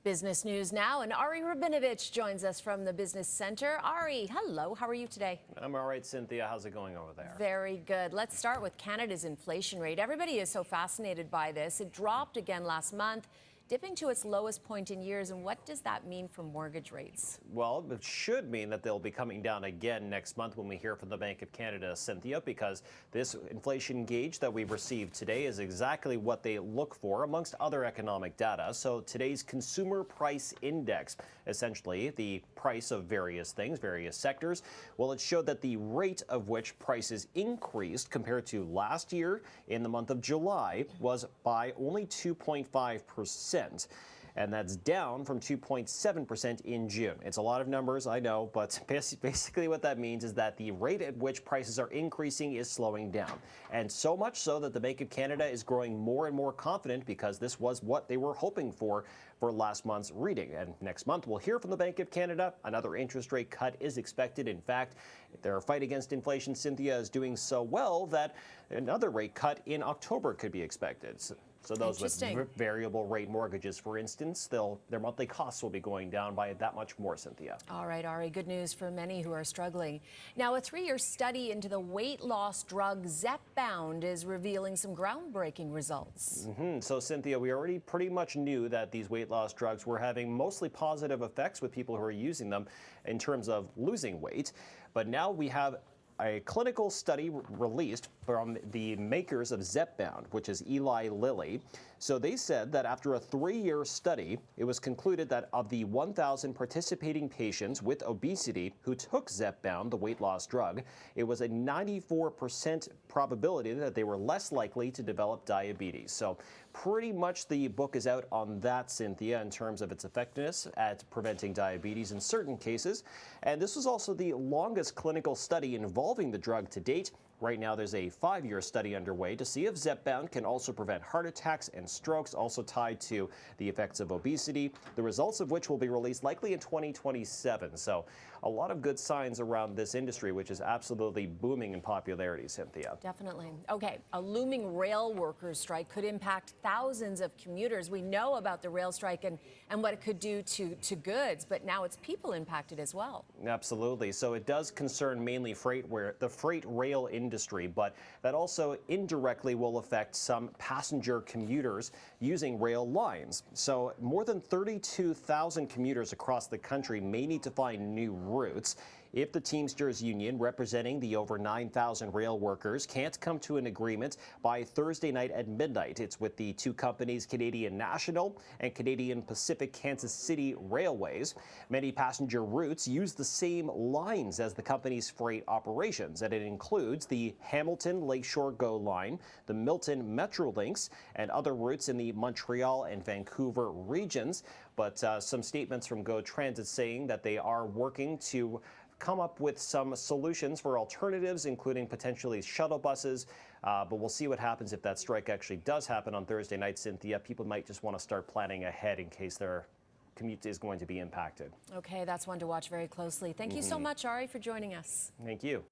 Business news now, and Ari Rabinovitch joins us from the Business Center. Ari, hello. How are you today? I'm all right, Cynthia. How's it going over there? Very good. Let's start with Canada's inflation rate. Everybody is so fascinated by this. It dropped again last month, dipping to its lowest point in years. And what does that mean for mortgage rates? Well, it should mean that they'll be coming down again next month when we hear from the Bank of Canada, Cynthia, because this inflation gauge that we've received today is exactly what they look for amongst other economic data. So today's consumer price index, essentially the price of various things, various sectors, well, it showed that the rate of which prices increased compared to last year in the month of July was by only 2.5%. And that's down from 2.7% in June. It's a lot of numbers, I know, but basically what that means is that the rate at which prices are increasing is slowing down. And so much so that the Bank of Canada is growing more and more confident because this was what they were hoping for last month's reading. And next month, we'll hear from the Bank of Canada. Another interest rate cut is expected. In fact, their fight against inflation, Cynthia, is doing so well that another rate cut in October could be expected. So those with variable rate mortgages, for instance, their monthly costs will be going down by that much more, Cynthia. All right, Ari, good news for many who are struggling. Now, a 3-year study into the weight loss drug Zepbound is revealing some groundbreaking results. So, Cynthia, we already pretty much knew that these weight loss drugs were having mostly positive effects with people who are using them in terms of losing weight. But now we have a clinical study released from the makers of Zepbound, which is Eli Lilly. So they said that after a 3-year study, it was concluded that of the 1,000 participating patients with obesity who took Zepbound, the weight loss drug, it was a 94% probability that they were less likely to develop diabetes. So pretty much the book is out on that, Cynthia, in terms of its effectiveness at preventing diabetes in certain cases. And this was also the longest clinical study involving the drug to date. Right now, there's a 5-year study underway to see if Zepbound can also prevent heart attacks and strokes, also tied to the effects of obesity, the results of which will be released likely in 2027. So a lot of good signs around this industry, which is absolutely booming in popularity, Cynthia. Definitely. Okay, a looming rail workers strike could impact thousands of commuters. We know about the rail strike and what it could do to goods, but now it's people impacted as well. Absolutely. So it does concern mainly the freight rail industry, but that also indirectly will affect some passenger commuters using rail lines. So more than 32,000 commuters across the country may need to find new routes if the Teamsters Union, representing the over 9,000 rail workers, can't come to an agreement by Thursday night at midnight. It's with the two companies, Canadian National and Canadian Pacific Kansas City Railways. Many passenger routes use the same lines as the company's freight operations, and it includes the Hamilton Lakeshore GO line, the Milton Metrolinx, and other routes in the Montreal and Vancouver regions. But some statements from GO Transit saying that they are working to come up with some solutions for alternatives, including potentially shuttle buses. But we'll see what happens if that strike actually does happen on Thursday night, Cynthia. People might just want to start planning ahead in case their commute is going to be impacted. Okay, that's one to watch very closely. Thank you so much, Ari, for joining us. Thank you.